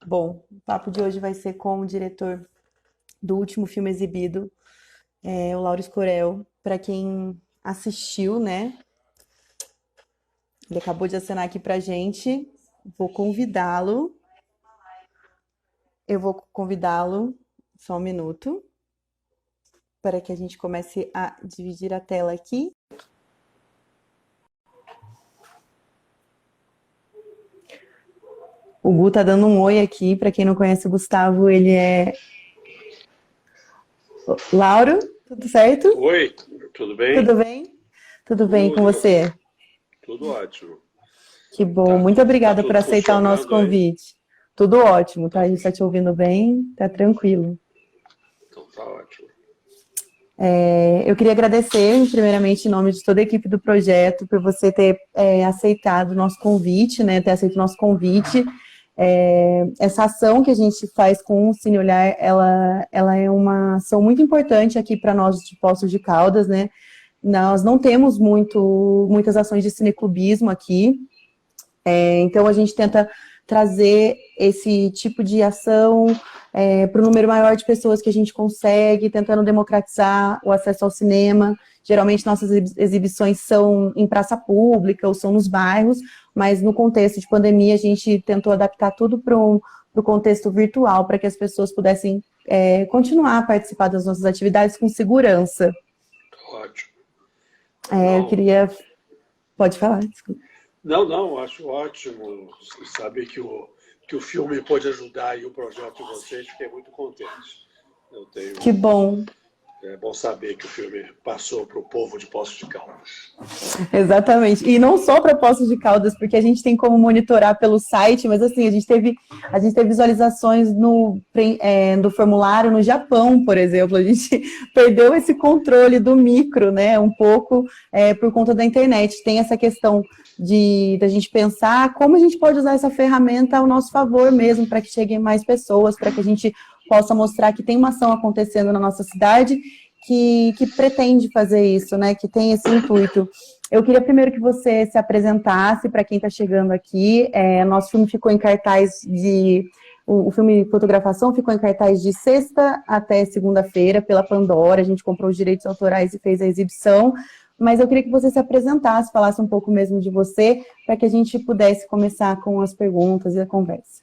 Bom, o papo de hoje vai ser com o diretor do último filme exibido, o Lauro Escorel. Para quem assistiu, né? Ele acabou de acenar aqui pra gente. Vou convidá-lo. Eu vou convidá-lo, só um minuto, para que a gente comece a dividir a tela aqui. O Gu tá dando um oi aqui. Para quem não conhece o Gustavo, ele é Lauro, tudo certo? Oi, tudo bem? Tudo bem? Tudo bem com Tudo, você? tudo ótimo. Que bom. Tá, Muito tá obrigada por tudo aceitar o nosso funcionando aí? convite. Tudo ótimo, tá? Tá, A gente está te ouvindo bem, tá tranquilo. então tá ótimo. Eu queria agradecer, primeiramente, em nome de toda a equipe do projeto, por você ter aceitado o nosso convite, né? Ter aceito o nosso convite. Essa ação que a gente faz com o Cine Olhar, ela é uma ação muito importante aqui para nós de Poços de Caldas, né? Nós não temos muitas ações de cineclubismo aqui, então a gente tenta trazer esse tipo de ação para o número maior de pessoas que a gente consegue, tentando democratizar o acesso ao cinema. Geralmente nossas exibições são em praça pública ou são nos bairros, mas no contexto de pandemia a gente tentou adaptar tudo para o contexto virtual, para que as pessoas pudessem continuar a participar das nossas atividades com segurança. Tá ótimo. Eu Não, queria... Pode falar, desculpa. não, acho ótimo saber que o filme pode ajudar aí o projeto de vocês, fiquei muito contente. Eu Que tenho, bom. é bom saber que o filme passou para o povo de Poços de Caldas. Exatamente. E não só para Poços de Caldas, porque a gente tem como monitorar pelo site, mas assim, a gente teve visualizações do formulário no Japão, por exemplo. A gente perdeu esse controle do micro, né? Um pouco por conta da internet. Tem essa questão de da gente pensar como a gente pode usar essa ferramenta ao nosso favor mesmo, para que cheguem mais pessoas, para que a gente possa mostrar que tem uma ação acontecendo na nossa cidade que pretende fazer isso, né? Que tem esse intuito. Eu queria primeiro que você se apresentasse para quem está chegando aqui. Nosso filme ficou em cartaz de... O filme Fotografação ficou em cartaz de sexta até segunda-feira pela Pandora. A gente comprou os direitos autorais e fez a exibição. Mas eu queria que você se apresentasse, falasse um pouco mesmo de você, para que a gente pudesse começar com as perguntas e a conversa.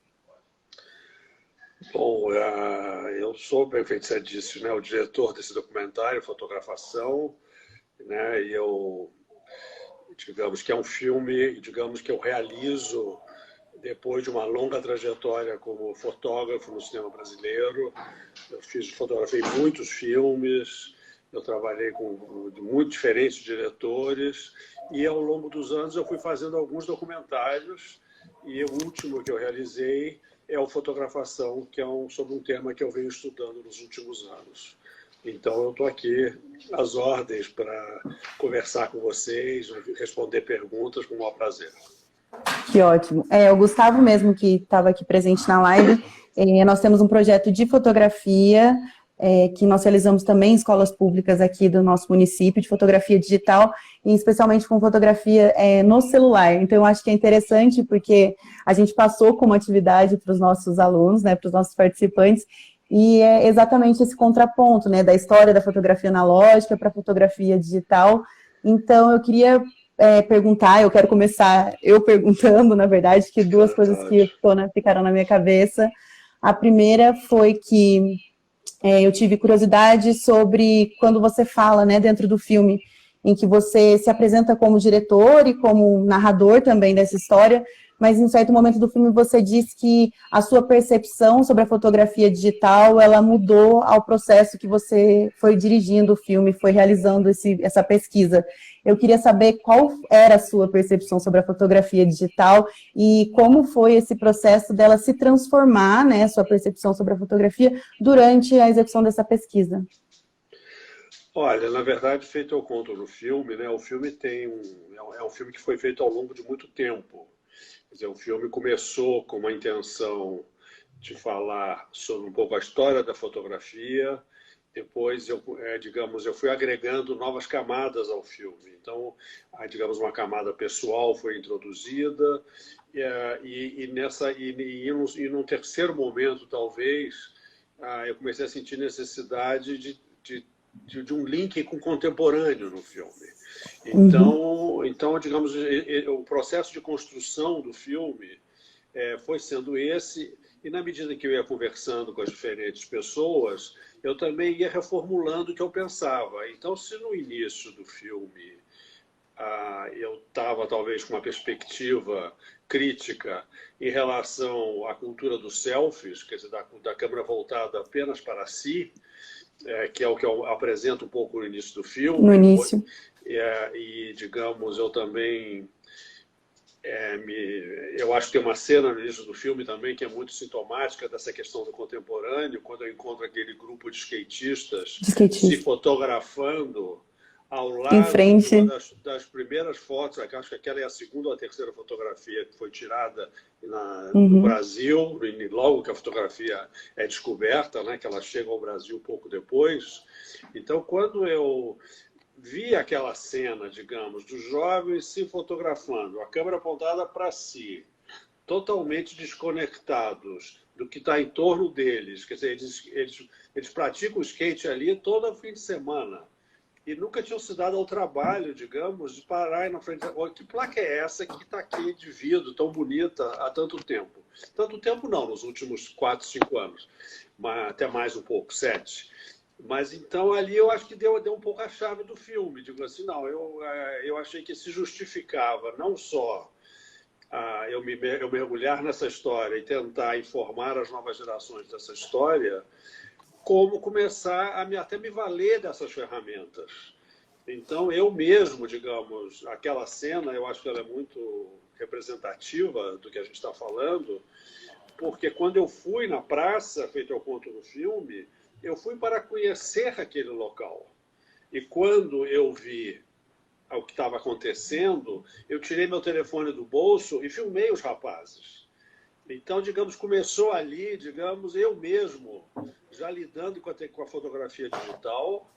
Bom, eu sou, bem feito você disse, né, o diretor desse documentário, Fotografação, né, e eu, digamos que é um filme, digamos que eu realizo depois de uma longa trajetória como fotógrafo no cinema brasileiro. Eu fotografei muitos filmes, eu trabalhei com muito diferentes diretores e ao longo dos anos eu fui fazendo alguns documentários e o último que eu realizei é o Fotografação, que é sobre um tema que eu venho estudando nos últimos anos. Então eu estou aqui às ordens para conversar com vocês, responder perguntas com o maior prazer. Que ótimo. O Gustavo mesmo que estava aqui presente na live, nós temos um projeto de fotografia que nós realizamos também em escolas públicas aqui do nosso município, de fotografia digital, e especialmente com fotografia no celular. Então, eu acho que é interessante porque a gente passou como atividade para os nossos alunos, né, para os nossos participantes, e é exatamente esse contraponto, né, da história da fotografia analógica para a fotografia digital. Então, eu queria perguntar, eu quero começar eu perguntando, na verdade, que Fica duas à coisas que vontade. ficaram na minha cabeça. A primeira foi que eu tive curiosidade sobre quando você fala, né, dentro do filme, em que você se apresenta como diretor e como narrador também dessa história, mas em um certo momento do filme você diz que a sua percepção sobre a fotografia digital, ela mudou ao processo que você foi dirigindo o filme, foi realizando essa pesquisa. Eu queria saber qual era a sua percepção sobre a fotografia digital e como foi esse processo dela se transformar, né, sua percepção sobre a fotografia, durante a execução dessa pesquisa. Olha, na verdade, feito eu conto no filme, né? O filme é um filme que foi feito ao longo de muito tempo. Quer dizer, o filme começou com uma intenção de falar sobre um pouco a história da fotografia. Depois, digamos, eu fui agregando novas camadas ao filme. Então, digamos, uma camada pessoal foi introduzida E num terceiro momento, talvez, eu comecei a sentir necessidade de um link com o contemporâneo no filme. Então, digamos, o processo de construção do filme foi sendo esse, e na medida que eu ia conversando com as diferentes pessoas, eu também ia reformulando o que eu pensava. Então, se no início do filme eu estava talvez com uma perspectiva crítica em relação à cultura dos selfies, quer dizer, da câmera voltada apenas para si, que é o que eu apresento um pouco no início do filme. No início. E digamos, eu também... eu acho que tem uma cena no início do filme também que é muito sintomática dessa questão do contemporâneo, quando eu encontro aquele grupo de skatistas se fotografando ao lado em frente. de uma das primeiras fotos. Acho que aquela é a segunda ou a terceira fotografia que foi tirada no Brasil, logo que a fotografia é descoberta, né, que ela chega ao Brasil pouco depois. Então, quando eu vi aquela cena, digamos, dos jovens se fotografando, a câmera apontada para si, totalmente desconectados do que está em torno deles, quer dizer, eles praticam skate ali todo fim de semana e nunca tinham se dado ao trabalho, digamos, de parar aí na frente. Que placa é essa que está aqui de vidro, tão bonita, há tanto tempo? Tanto tempo não, nos últimos 4, 5 anos, mas até mais um pouco, 7. Mas então ali eu acho que deu um pouco a chave do filme. Digo assim, não, eu achei que se justificava não só eu mergulhar nessa história e tentar informar as novas gerações dessa história, como começar até me valer dessas ferramentas. Então eu mesmo, digamos, aquela cena, eu acho que ela é muito representativa do que a gente está falando, porque quando eu fui na praça, feito eu conto no filme, eu fui para conhecer aquele local. E quando eu vi o que estava acontecendo, eu tirei meu telefone do bolso e filmei os rapazes. Então, digamos, começou ali, digamos, eu mesmo, já lidando com a fotografia digital,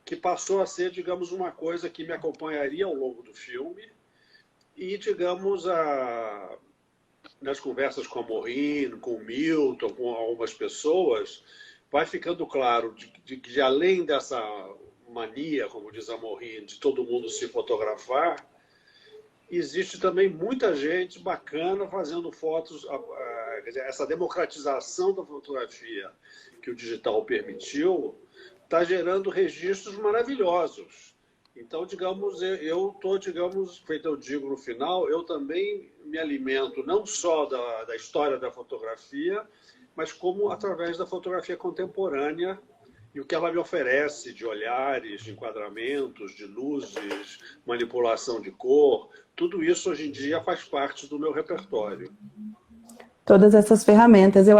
que passou a ser, digamos, uma coisa que me acompanharia ao longo do filme. E, digamos, nas conversas com a Maureen, com o Milton, com algumas pessoas, vai ficando claro que além dessa mania, como diz a Maureen, de todo mundo se fotografar, existe também muita gente bacana fazendo fotos. Quer dizer, essa democratização da fotografia que o digital permitiu está gerando registros maravilhosos. Então, digamos, eu estou, digamos, feito eu digo no final, eu também me alimento não só da história da fotografia, mas como através da fotografia contemporânea e o que ela me oferece de olhares, de enquadramentos, de luzes, manipulação de cor, tudo isso hoje em dia faz parte do meu repertório. Todas essas ferramentas, eu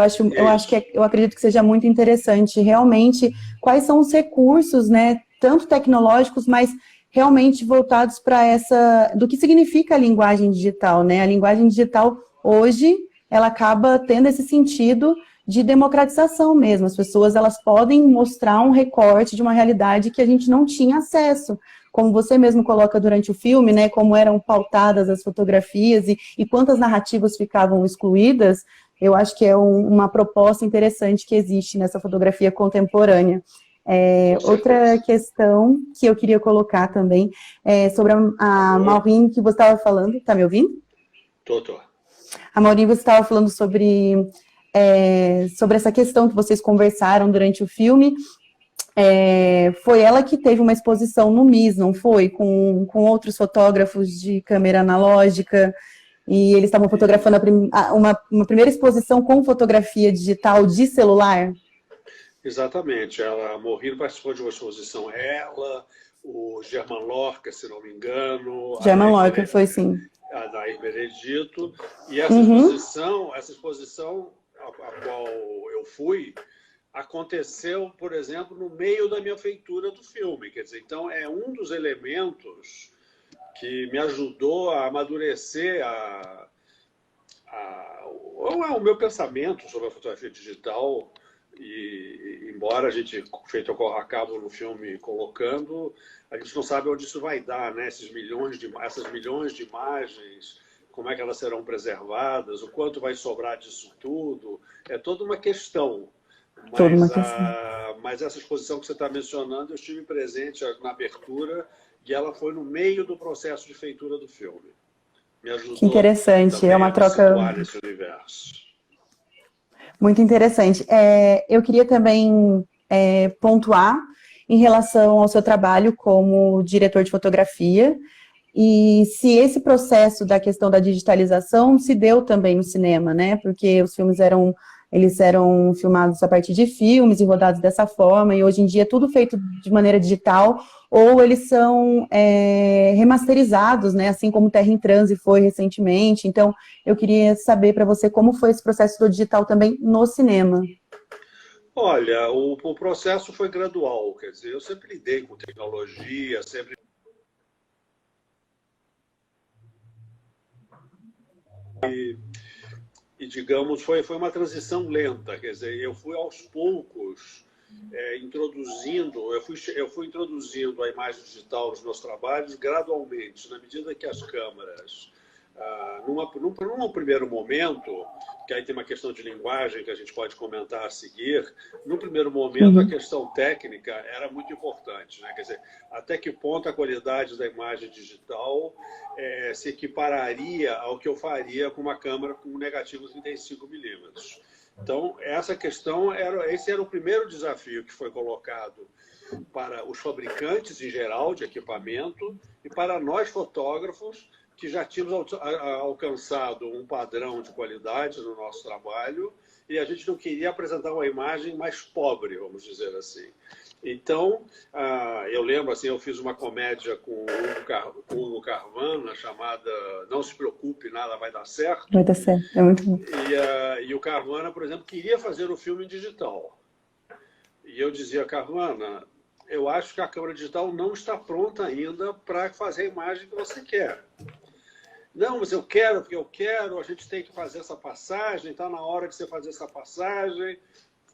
acredito que seja muito interessante realmente quais são os recursos, né, tanto tecnológicos, mas realmente voltados para do que significa a linguagem digital, né? A linguagem digital hoje, ela acaba tendo esse sentido de democratização mesmo. As pessoas, elas podem mostrar um recorte de uma realidade que a gente não tinha acesso. Como você mesmo coloca durante o filme, né, como eram pautadas as fotografias e quantas narrativas ficavam excluídas, eu acho que é uma proposta interessante que existe nessa fotografia contemporânea. Outra questão que eu queria colocar também é sobre a Maureen, que você estava falando. Está me ouvindo? Tô. A Maureen, você estava falando sobre essa questão que vocês conversaram durante o filme. Foi ela que teve uma exposição no MIS, não foi? Com outros fotógrafos de câmera analógica, e eles estavam fotografando uma primeira exposição com fotografia digital de celular. Exatamente. A Maureen participou de uma exposição, o German Lorca, se não me engano. German Lorca, foi sim. A Dair Benedito. E essa exposição a qual eu fui, aconteceu, por exemplo, no meio da minha feitura do filme. Quer dizer, então é um dos elementos que me ajudou a amadurecer o meu pensamento sobre a fotografia digital. E embora a gente, feito acabo no filme colocando, a gente não sabe onde isso vai dar, né? Essas milhões de imagens como é que elas serão preservadas, o quanto vai sobrar disso tudo. É toda uma questão. Toda uma questão. Mas essa exposição que você está mencionando, eu estive presente na abertura e ela foi no meio do processo de feitura do filme. Me Que ajudou interessante, é também uma a me troca situar nesse universo. muito interessante. Eu queria também pontuar em relação ao seu trabalho como diretor de fotografia e se esse processo da questão da digitalização se deu também no cinema, né? Porque os filmes eles eram filmados a partir de filmes e rodados dessa forma, e hoje em dia é tudo feito de maneira digital, ou eles são remasterizados, né? Assim como Terra em Transe foi recentemente. Então, eu queria saber para você como foi esse processo do digital também no cinema. Olha, o processo foi gradual, quer dizer, eu sempre lidei com tecnologia, sempre e digamos, foi uma transição lenta, quer dizer, eu fui aos poucos eu fui introduzindo a imagem digital nos meus trabalhos gradualmente, na medida que as câmeras, num primeiro momento, que aí tem uma questão de linguagem que a gente pode comentar a seguir, num primeiro momento a questão técnica era muito importante, né? Quer dizer, até que ponto a qualidade da imagem digital se equipararia ao que eu faria com uma câmera com um negativo 35mm. Então, essa questão esse era o primeiro desafio que foi colocado para os fabricantes em geral de equipamento e para nós fotógrafos que já tínhamos alcançado um padrão de qualidade no nosso trabalho e a gente não queria apresentar uma imagem mais pobre, vamos dizer assim. Então, eu lembro, assim, eu fiz uma comédia com o Hugo Carvana chamada Não Se Preocupe, Nada Vai Dar Certo. Vai dar certo, é muito bom. E o Carvana, por exemplo, queria fazer o filme em digital. E eu dizia, Carvana, eu acho que a câmera digital não está pronta ainda para fazer a imagem que você quer. Não, mas eu quero, porque eu quero, a gente tem que fazer essa passagem, está na hora de você fazer essa passagem.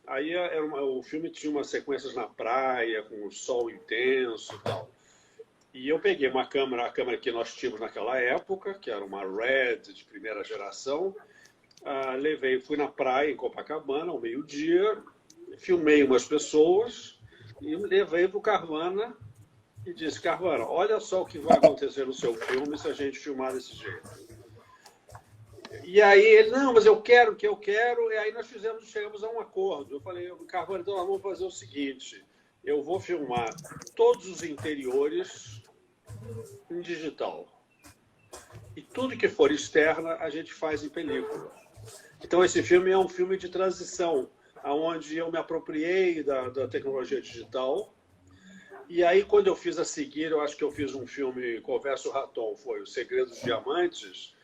Aí o filme tinha umas sequências na praia, com o sol intenso e tal. E eu peguei a câmera que nós tínhamos naquela época, que era uma Red de primeira geração, fui na praia em Copacabana, ao meio-dia, filmei umas pessoas e levei para o Carvana e disse, Carvana, olha só o que vai acontecer no seu filme se a gente filmar desse jeito. E aí ele, não, mas eu quero o que eu quero, e aí nós chegamos a um acordo. Eu falei, Carvana, então nós vamos fazer o seguinte, eu vou filmar todos os interiores em digital. E tudo que for externa, a gente faz em película. Então esse filme é um filme de transição, onde eu me apropriei da tecnologia digital. E aí, quando eu fiz a seguir, eu acho que eu fiz um filme, Conversa o Raton, foi O Segredo dos Diamantes.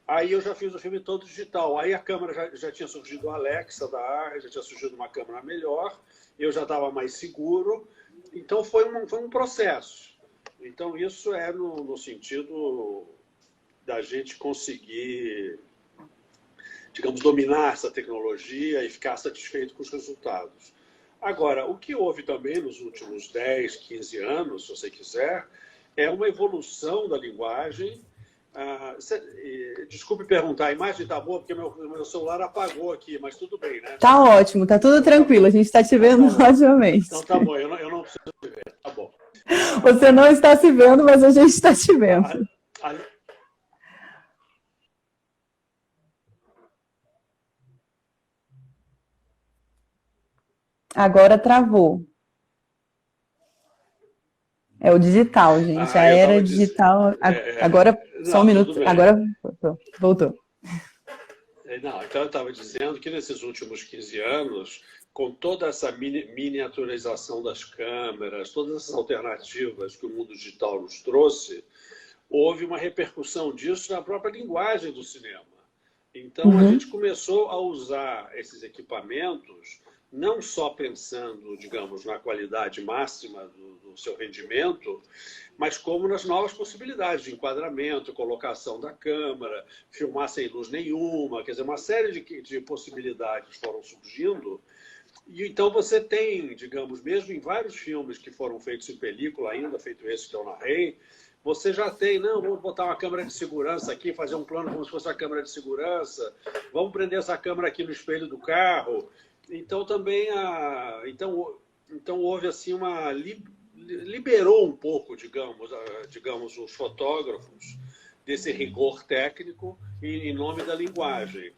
Aí eu já fiz o filme todo digital. Aí a câmera já tinha surgido a Alexa da Arri, já tinha surgido uma câmera melhor, eu já estava mais seguro. Então foi um processo. Então isso é no sentido da gente conseguir, digamos, dominar essa tecnologia e ficar satisfeito com os resultados. Agora, o que houve também nos últimos 10, 15 anos, se você quiser, é uma evolução da linguagem. Desculpe perguntar, a imagem está boa porque meu celular apagou aqui, mas tudo bem, né? Tá ótimo, tá tudo tranquilo, a gente está te vendo otimamente. Então tá bom, eu não preciso te ver, tá bom. Você não está se vendo, mas a gente está te vendo. Agora travou. É o digital, gente. A era digital. Agora, só um minuto. Agora voltou. Não, então eu estava dizendo que nesses últimos 15 anos, com toda essa miniaturização das câmeras, todas essas alternativas que o mundo digital nos trouxe, houve uma repercussão disso na própria linguagem do cinema. Então, a gente começou a usar esses equipamentos não só pensando, digamos, na qualidade máxima do seu rendimento, mas como nas novas possibilidades de enquadramento, colocação da câmera, filmar sem luz nenhuma, quer dizer, uma série de possibilidades foram surgindo. E então você tem, digamos, mesmo em vários filmes que foram feitos em película ainda, feito esse que eu narrei, você já tem, não, vamos botar uma câmera de segurança aqui, fazer um plano como se fosse uma câmera de segurança, vamos prender essa câmera aqui no espelho do carro. Então também então houve assim liberou um pouco, digamos, os fotógrafos desse rigor técnico em nome da linguagem.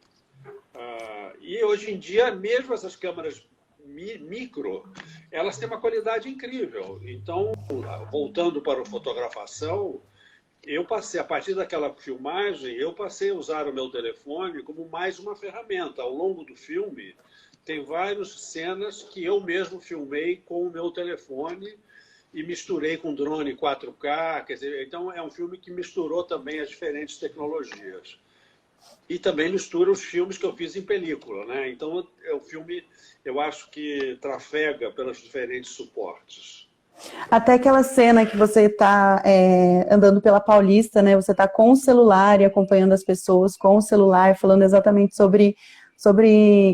E hoje em dia, mesmo essas câmeras micro, elas têm uma qualidade incrível. Então, voltando para a fotografação, eu passei, a partir daquela filmagem, eu passei a usar o meu telefone como mais uma ferramenta. Ao longo do filme, tem várias cenas que eu mesmo filmei com o meu telefone e misturei com drone 4K. Quer dizer, então, é um filme que misturou também as diferentes tecnologias. E também mistura os filmes que eu fiz em película, né? Então, o filme, eu acho que trafega pelos diferentes suportes. Até aquela cena que você está andando pela Paulista, né? Você está com o celular e acompanhando as pessoas com o celular, falando exatamente sobre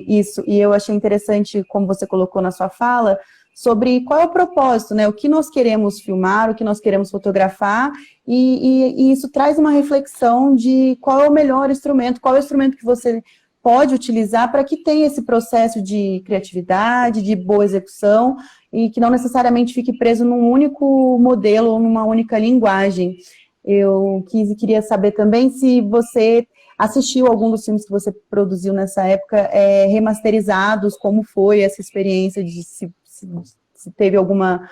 isso. E eu achei interessante, como você colocou na sua fala, sobre qual é o propósito, né? O que nós queremos filmar, o que nós queremos fotografar, e isso traz uma reflexão de qual é o melhor instrumento, qual é o instrumento que você pode utilizar para que tenha esse processo de criatividade, de boa execução, e que não necessariamente fique preso num único modelo ou numa única linguagem. Eu queria saber também se você assistiu algum dos filmes que você produziu nessa época remasterizados, como foi essa experiência, de se teve alguma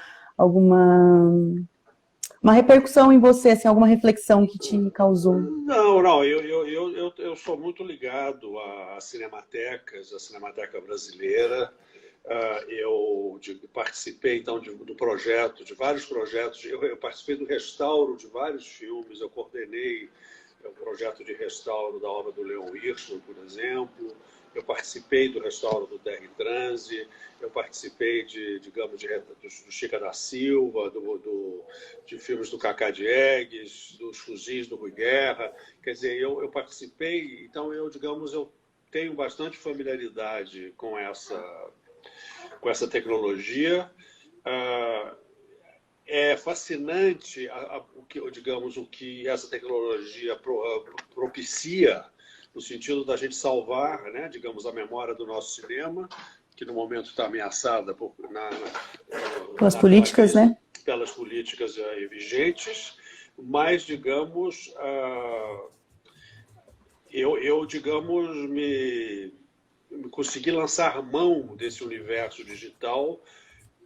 uma repercussão em você, assim, alguma reflexão que te causou? Não, eu sou muito ligado às cinematecas, à Cinemateca Brasileira. Eu participei, então, do projeto, de vários projetos. Eu participei do restauro de vários filmes, eu coordenei o projeto de restauro da obra do Leon Hirschman, por exemplo. Eu participei do restauro do Terra em Transe, eu participei do Chica da Silva, de filmes do Cacá Diegues, dos Fuzis do Rui Guerra. Quer dizer, eu participei, então eu tenho bastante familiaridade com essa tecnologia. É fascinante o que essa tecnologia propicia, no sentido da gente salvar, né, digamos, a memória do nosso cinema, que no momento está ameaçada pelas políticas, né? Pelas políticas vigentes, mas, digamos, eu me consegui lançar mão desse universo digital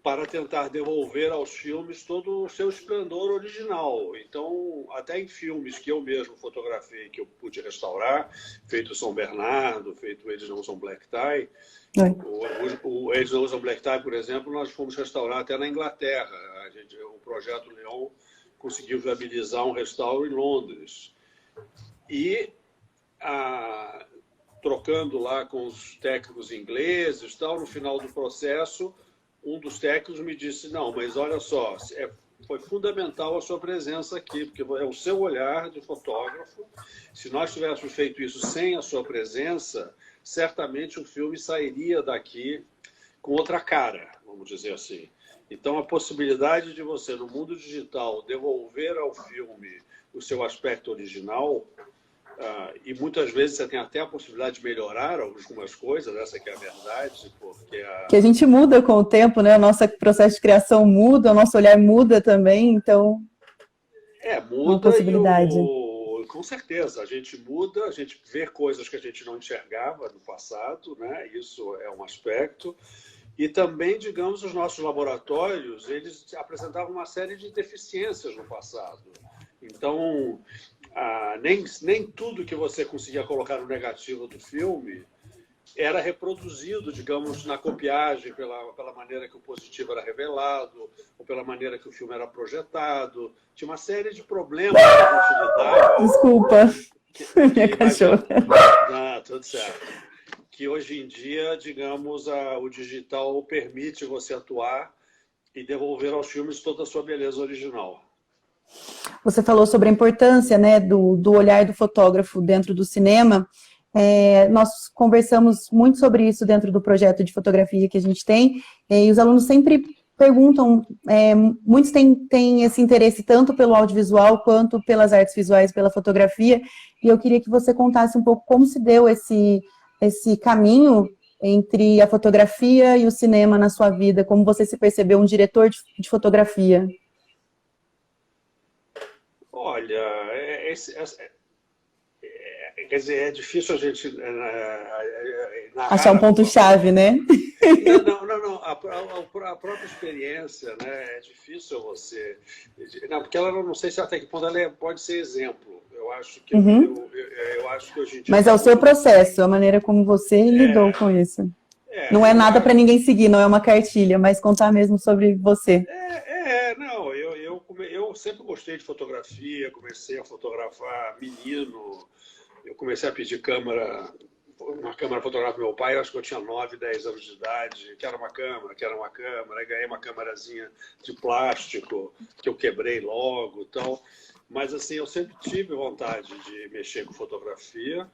para tentar devolver aos filmes todo o seu esplendor original. Então, até em filmes que eu mesmo fotografei, que eu pude restaurar, feito São Bernardo, feito Eles Não São Black Tie, o Eles Não São Black Tie, por exemplo, nós fomos restaurar até na Inglaterra. O projeto Leon conseguiu viabilizar um restauro em Londres. E, trocando lá com os técnicos ingleses, tal, no final do processo, um dos técnicos me disse, não, mas olha só, foi fundamental a sua presença aqui, porque é o seu olhar de fotógrafo. Se nós tivéssemos feito isso sem a sua presença, certamente o filme sairia daqui com outra cara, vamos dizer assim. Então, a possibilidade de você, no mundo digital, devolver ao filme o seu aspecto original, e muitas vezes você tem até a possibilidade de melhorar algumas coisas, essa que é a verdade, porque que a gente muda com o tempo, né? O nosso processo de criação muda, o nosso olhar muda também, então muda, uma possibilidade. Com certeza, a gente muda, a gente vê coisas que a gente não enxergava no passado, né? Isso é um aspecto. E também, digamos, os nossos laboratórios, eles apresentavam uma série de deficiências no passado. Então, nem tudo que você conseguia colocar no negativo do filme era reproduzido, digamos, na copiagem, pela maneira que o positivo era revelado, ou pela maneira que o filme era projetado. Tinha uma série de problemas que a gente lidava. Desculpa, minha cachorra. Tudo certo. Que hoje em dia, digamos, o digital permite você atuar e devolver aos filmes toda a sua beleza original. Você falou sobre a importância, né, do olhar do fotógrafo dentro do cinema. Nós conversamos muito sobre isso dentro do projeto de fotografia que a gente tem, e os alunos sempre perguntam, muitos têm esse interesse tanto pelo audiovisual quanto pelas artes visuais, pela fotografia, e eu queria que você contasse um pouco como se deu esse caminho entre a fotografia e o cinema na sua vida, como você se percebeu um diretor de fotografia. Olha, quer dizer, é difícil a gente Achar um narrar. ponto-chave, né? Não. A própria experiência, né? É difícil você. Não, porque ela não sei se até que ponto ela pode ser exemplo. Eu acho que eu acho que hoje em dia. Mas é o seu processo, a maneira como você lidou com isso. Não é nada para ninguém seguir, não é uma cartilha, mas contar mesmo sobre você. Não, eu sempre gostei de fotografia, comecei a fotografar menino, eu comecei a pedir uma câmera fotográfica do meu pai, eu acho que eu tinha 9, 10 anos de idade, quero uma câmera, aí ganhei uma câmerazinha de plástico, que eu quebrei logo e tal, mas assim, eu sempre tive vontade de mexer com fotografia.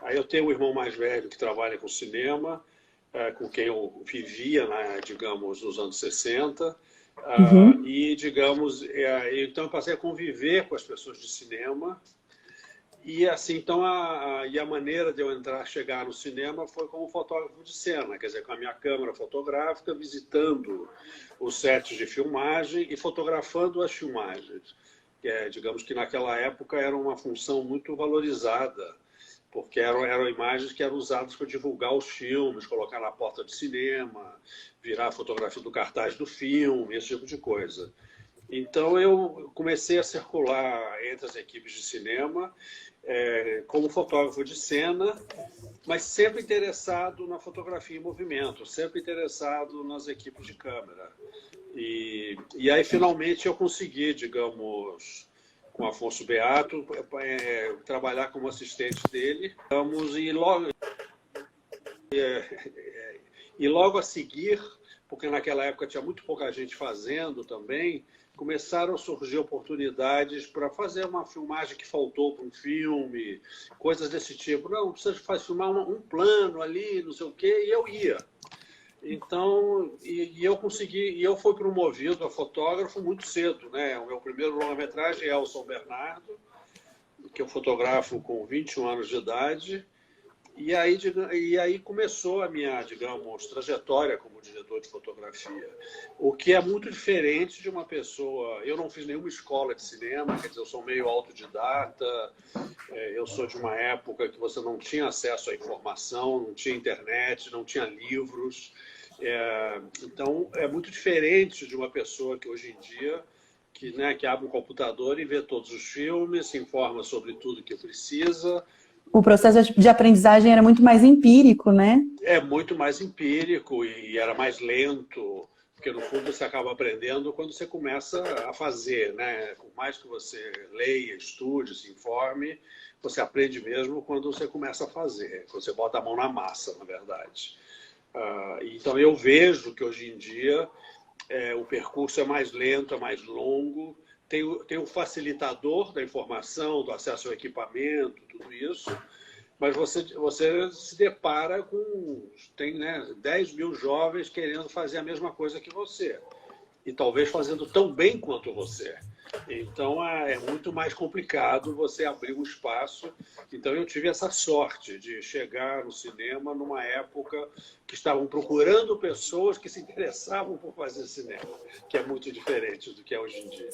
Aí eu tenho um irmão mais velho que trabalha com cinema, com quem eu vivia, né, digamos, nos anos 60, e, digamos, então eu passei a conviver com as pessoas de cinema, e assim, então, a maneira de eu chegar no cinema foi como fotógrafo de cena, quer dizer, com a minha câmera fotográfica, visitando os sets de filmagem e fotografando as filmagens. Digamos que naquela época era uma função muito valorizada, porque eram imagens que eram usadas para divulgar os filmes, colocar na porta de cinema, virar a fotografia do cartaz do filme, esse tipo de coisa. Então, eu comecei a circular entre as equipes de cinema como fotógrafo de cena, mas sempre interessado na fotografia em movimento, sempre interessado nas equipes de câmera. E aí, finalmente, eu consegui, digamos, com Afonso Beato, trabalhar como assistente dele. E logo a seguir, porque naquela época tinha muito pouca gente fazendo também, começaram a surgir oportunidades para fazer uma filmagem que faltou para um filme, coisas desse tipo. Não, precisa filmar um plano ali, não sei o quê, e eu ia. Então, eu consegui, e eu fui promovido a fotógrafo muito cedo, né? O meu primeiro longa-metragem é o São Bernardo, que eu fotografo com 21 anos de idade, e aí começou a minha, digamos, trajetória como diretor de fotografia, o que é muito diferente de uma pessoa. Eu não fiz nenhuma escola de cinema, quer dizer, eu sou meio autodidata, eu sou de uma época que você não tinha acesso à informação, não tinha internet, não tinha livros. Então, é muito diferente de uma pessoa que hoje em dia, que abre um computador e vê todos os filmes, se informa sobre tudo que precisa. O processo de aprendizagem era muito mais empírico, né? É muito mais empírico e era mais lento, porque no fundo você acaba aprendendo quando você começa a fazer, né? Por mais que você leia, estude, se informe, você aprende mesmo quando você começa a fazer, quando você bota a mão na massa, na verdade. Então eu vejo que hoje em dia o percurso é mais lento, é mais longo, tem o facilitador da informação, do acesso ao equipamento, tudo isso, mas você se depara com 10 mil jovens querendo fazer a mesma coisa que você, e talvez fazendo tão bem quanto você. Então, é muito mais complicado você abrir um espaço. Então, eu tive essa sorte de chegar no cinema numa época que estavam procurando pessoas que se interessavam por fazer cinema, que é muito diferente do que é hoje em dia.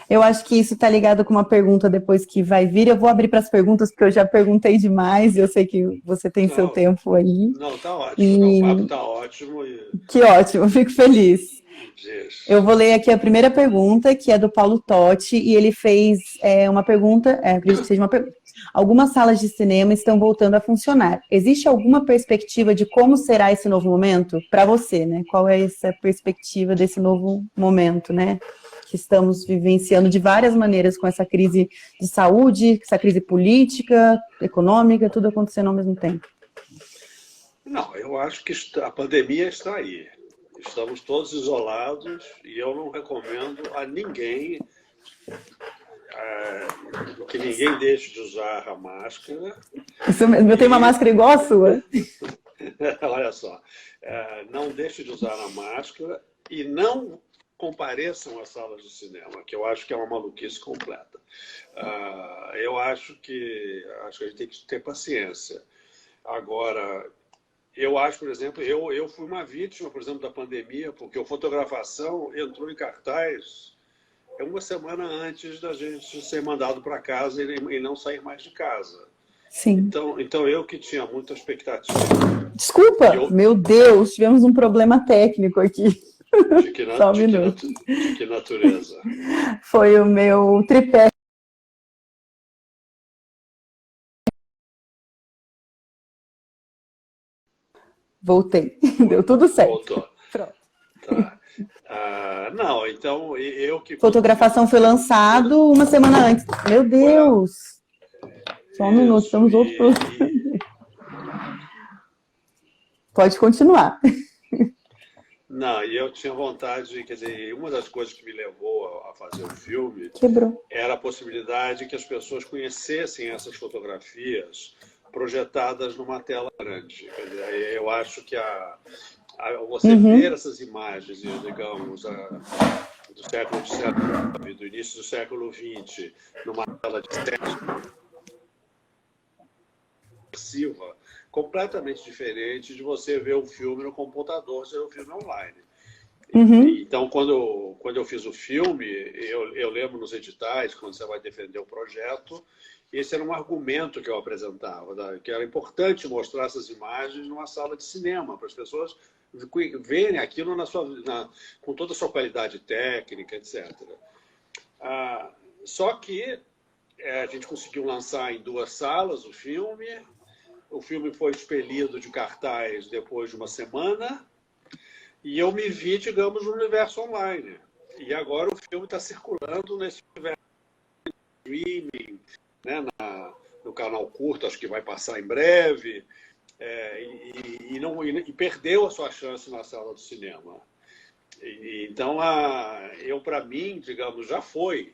Eu acho que isso está ligado com uma pergunta depois que vai vir. Eu vou abrir para as perguntas, porque eu já perguntei demais e eu sei que você tem seu tempo aí. Não, está ótimo. O papo está ótimo. Que ótimo, fico feliz. Eu vou ler aqui a primeira pergunta, que é do Paulo Totti, e ele fez uma pergunta, acredito que seja uma pergunta. Algumas salas de cinema estão voltando a funcionar. Existe alguma perspectiva de como será esse novo momento para você, né? Qual é essa perspectiva desse novo momento, né? Que estamos vivenciando de várias maneiras com essa crise de saúde, essa crise política, econômica, tudo acontecendo ao mesmo tempo. Não, eu acho que a pandemia está aí. Estamos todos isolados e eu não recomendo a ninguém que ninguém deixe de usar a máscara. Isso mesmo, eu tenho uma máscara igual a sua. Olha só, não deixe de usar a máscara e não compareçam às salas de cinema, que eu acho que é uma maluquice completa. Eu acho que a gente tem que ter paciência. Agora, eu acho, por exemplo, eu fui uma vítima, por exemplo, da pandemia, porque o Fotografação entrou em cartaz uma semana antes da gente ser mandado para casa e não sair mais de casa. Sim. Então eu que tinha muita expectativa. Desculpa, meu Deus, tivemos um problema técnico aqui. Só um minuto. De que natureza? Foi o meu tripé. Voltei. Deu tudo certo. Voltou. Pronto. Tá. Não, então eu que... Fotografação foi lançado uma semana antes. Meu Deus! Só um minuto, temos outro problema. Pode continuar. Não, e eu tinha vontade, quer dizer, uma das coisas que me levou a fazer o filme era a possibilidade que as pessoas conhecessem essas fotografias projetadas numa tela grande. Quer dizer, eu acho que você ver essas imagens, digamos, do século XIX, do início do século XX, numa tela de passiva, completamente diferente de você ver o filme no computador, você ver o filme online. Então, quando eu fiz o filme, eu lembro nos editais, quando você vai defender o projeto, esse era um argumento que eu apresentava, que era importante mostrar essas imagens numa sala de cinema, para as pessoas verem aquilo com toda a sua qualidade técnica, etc. Só que a gente conseguiu lançar em 2 salas o filme foi expelido de cartaz depois de uma semana, e eu me vi, digamos, no universo online. E agora o filme está circulando nesse universo de streaming, né, no canal curto, acho que vai passar em breve, e perdeu a sua chance na sala do cinema. Então, para mim, digamos, já foi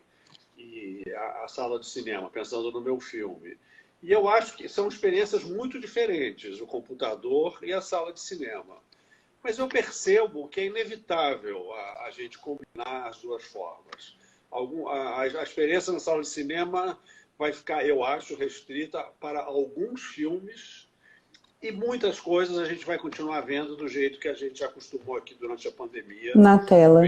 a sala de cinema, pensando no meu filme. E eu acho que são experiências muito diferentes, o computador e a sala de cinema. Mas eu percebo que é inevitável a gente combinar as duas formas. A experiência na sala de cinema vai ficar, eu acho, restrita para alguns filmes, e muitas coisas a gente vai continuar vendo do jeito que a gente acostumou aqui durante a pandemia. Na tela.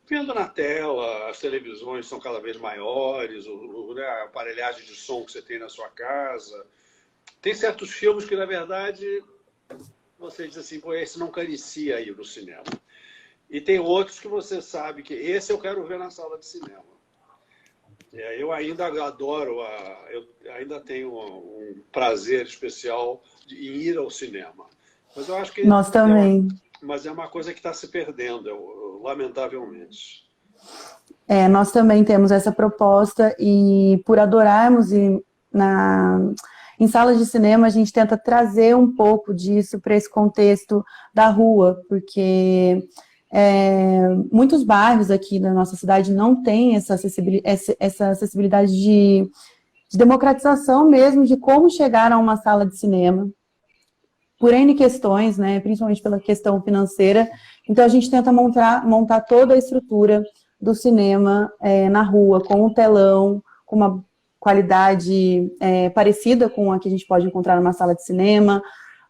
Vendo na tela, as televisões são cada vez maiores, a aparelhagem de som que você tem na sua casa. Tem certos filmes que, na verdade, você diz assim, pô, esse não carecia ir no cinema. E tem outros que você sabe que esse eu quero ver na sala de cinema. Eu ainda adoro, eu ainda tenho um prazer especial em ir ao cinema. Mas eu acho que... Nós também. Mas é uma coisa que está se perdendo, lamentavelmente. Nós também temos essa proposta e por adorarmos ir em salas de cinema, a gente tenta trazer um pouco disso para esse contexto da rua, porque muitos bairros aqui da nossa cidade não têm essa acessibilidade de democratização mesmo, de como chegar a uma sala de cinema, por N questões, né, principalmente pela questão financeira. Então, a gente tenta montar toda a estrutura do cinema na rua, com um telão, com uma qualidade parecida com a que a gente pode encontrar numa sala de cinema.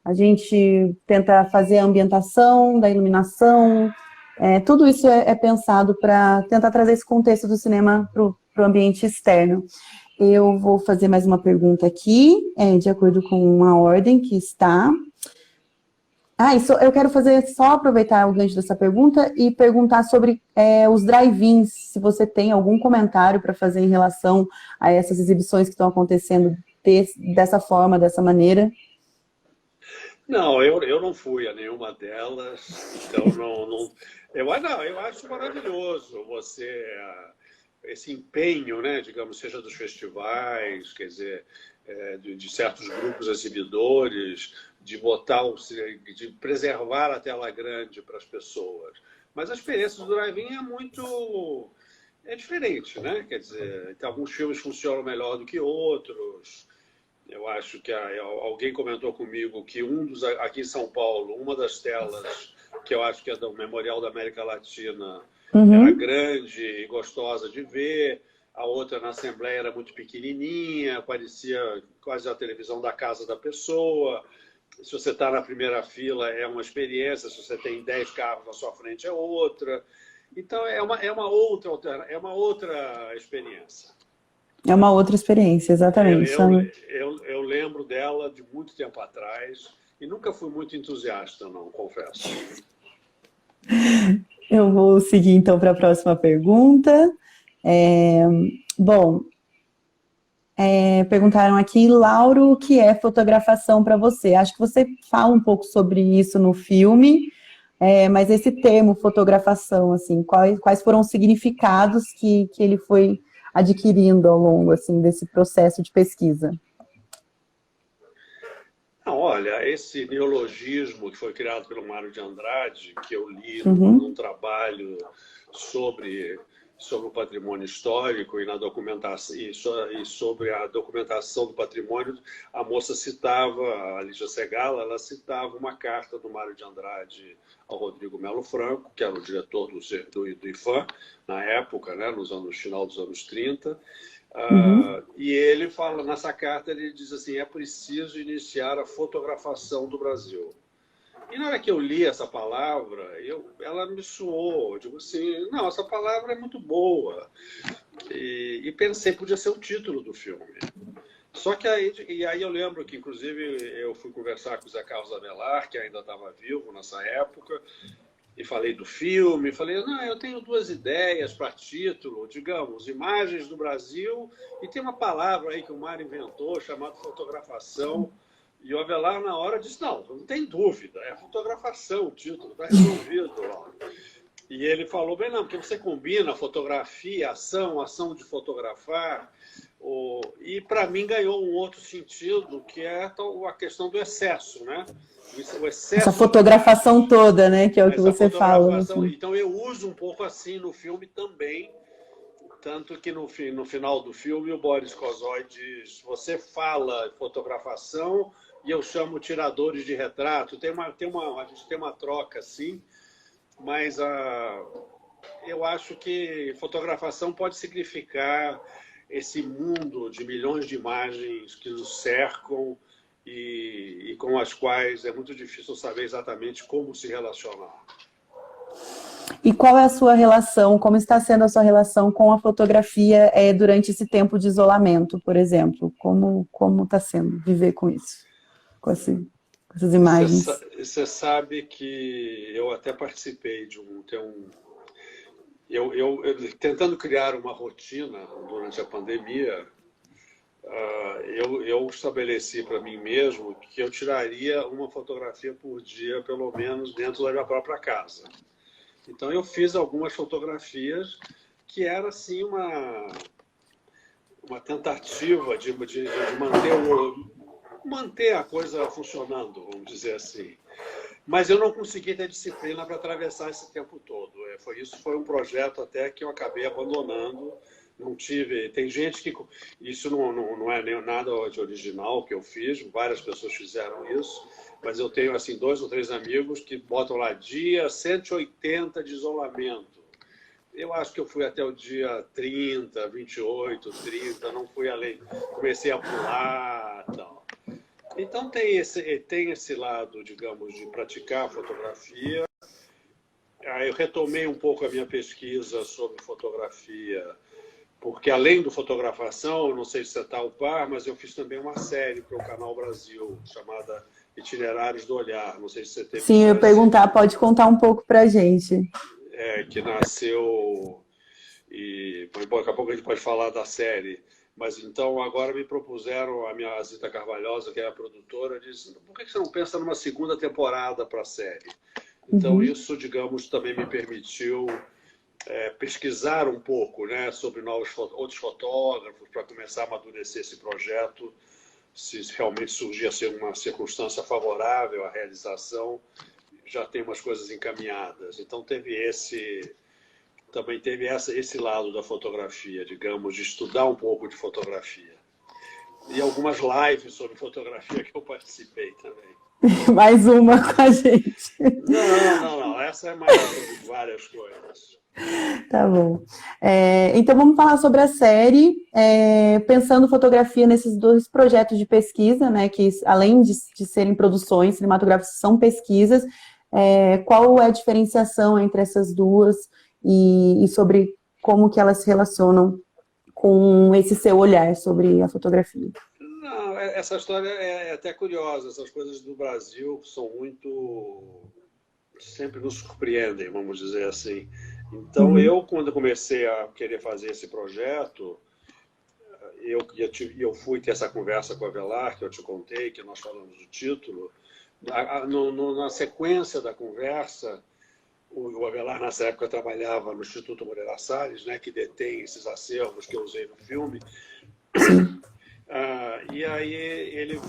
A gente tenta fazer a ambientação, da iluminação, tudo isso é pensado para tentar trazer esse contexto do cinema para o ambiente externo. Eu vou fazer mais uma pergunta aqui, de acordo com a ordem que está. Eu quero só aproveitar o gancho dessa pergunta e perguntar sobre os drive-ins, se você tem algum comentário para fazer em relação a essas exibições que estão acontecendo dessa forma, dessa maneira. Não, eu não fui a nenhuma delas, então eu acho maravilhoso esse empenho, né, digamos, seja dos festivais, quer dizer, de certos grupos exibidores, de preservar a tela grande para as pessoas. Mas a experiência do drive-in é diferente, né? Quer dizer, alguns filmes funcionam melhor do que outros. Eu acho que alguém comentou comigo que aqui em São Paulo, uma das telas que eu acho que é do Memorial da América Latina, era Uhum. grande e gostosa de ver. A outra na Assembleia era muito pequenininha, parecia quase a televisão da casa da pessoa. Se você está na primeira fila, é uma experiência. Se você tem 10 carros na sua frente, é outra. Então, é uma outra experiência. É uma outra experiência, Eu, exatamente. eu, eu lembro dela de muito tempo atrás e nunca fui muito entusiasta, não, confesso. Eu vou seguir então para a próxima pergunta. É, bom, perguntaram aqui, Lauro, o que é fotografação para você? Acho que você fala um pouco sobre isso no filme, mas esse termo fotografação, assim, quais foram os significados que ele foi adquirindo ao longo assim, desse processo de pesquisa? Não, olha, esse neologismo que foi criado pelo Mário de Andrade, que eu li num Uhum, trabalho sobre o patrimônio histórico e na documentação e sobre a documentação do patrimônio, a moça citava, a Lígia Segala, ela citava uma carta do Mário de Andrade ao Rodrigo Melo Franco, que era o diretor do IFAM na época, né, final dos anos 30. uhum. E ele fala, nessa carta, ele diz assim, é preciso iniciar a fotografação do Brasil. E na hora que eu li essa palavra, ela me soou. Eu digo assim, não, essa palavra é muito boa. E pensei, podia ser o título do filme. Só que aí eu lembro que, inclusive, eu fui conversar com o Zé Carlos Avelar, que ainda estava vivo nessa época, e falei do filme, falei, não, eu tenho duas ideias para título, digamos, imagens do Brasil, e tem uma palavra aí que o Mário inventou, chamada fotografação, e o Avelar na hora disse, não tem dúvida, é fotografação o título, está resolvido. E ele falou, bem, não, porque você combina fotografia, ação de fotografar, e para mim ganhou um outro sentido, que é a questão do excesso, né? O Essa excesso de fotografação imagens. toda, né, que é o que Essa você fala no fotografação. filme. Então eu uso um pouco assim no filme também, tanto que no final do filme o Boris Kozoy diz: você fala fotografação e eu chamo tiradores de retrato. A gente tem uma troca assim, mas eu acho que fotografação pode significar esse mundo de milhões de imagens que nos cercam e com as quais é muito difícil saber exatamente como se relacionar. E qual é a sua relação, como está sendo a sua relação com a fotografia durante esse tempo de isolamento, por exemplo? Como está sendo viver com isso, com essas imagens? Você sabe que eu até participei de tentando criar uma rotina durante a pandemia. Eu estabeleci para mim mesmo que eu tiraria uma fotografia por dia, pelo menos dentro da minha própria casa. Então eu fiz algumas fotografias que era assim uma tentativa de manter a coisa funcionando, vamos dizer assim. Mas eu não consegui ter disciplina para atravessar esse tempo todo. Foi um projeto até que eu acabei abandonando. Não tive. Tem gente que. Isso não é nem nada de original que eu fiz, várias pessoas fizeram isso, mas eu tenho assim 2 ou 3 amigos que botam lá dia 180 de isolamento. Eu acho que eu fui até o dia 30, 28, 30, não fui além. Comecei a pular e tal. Então tem esse lado, digamos, de praticar fotografia. Aí eu retomei um pouco a minha pesquisa sobre fotografia, porque além do fotografação, não sei se você está ao par, mas eu fiz também uma série para o Canal Brasil, chamada Itinerários do Olhar. Não sei se você teve Sim, eu ia chance, perguntar, pode contar um pouco para a gente. que nasceu, e daqui a pouco a gente pode falar da série. Mas então agora me propuseram, a minha Zita Carvalhosa, que é a produtora, disse, por que você não pensa numa segunda temporada para a série? Então Uhum. isso, digamos, também me permitiu pesquisar um pouco, né, sobre outros fotógrafos, para começar a amadurecer esse projeto, se realmente surgir a ser uma circunstância favorável à realização, já tem umas coisas encaminhadas. Então também teve esse lado da fotografia, digamos, de estudar um pouco de fotografia. e algumas lives sobre fotografia que eu participei também. Mais uma com a gente. Não. Essa é mais sobre várias coisas. Tá bom. Então vamos falar sobre a série, pensando fotografia nesses dois projetos de pesquisa, né, que além de serem produções cinematográficas, são pesquisas. Qual é a diferenciação entre essas duas e sobre como que elas se relacionam com esse seu olhar sobre a fotografia? Não, essa história é até curiosa. Essas coisas do Brasil são muito... sempre nos surpreendem, vamos dizer assim. Então, quando comecei a querer fazer esse projeto, eu fui ter essa conversa com a Avelar, que eu te contei, que nós falamos do título. Na sequência da conversa, o Avelar, nessa época, trabalhava no Instituto Moreira Salles, né, que detém esses acervos que eu usei no filme. E aí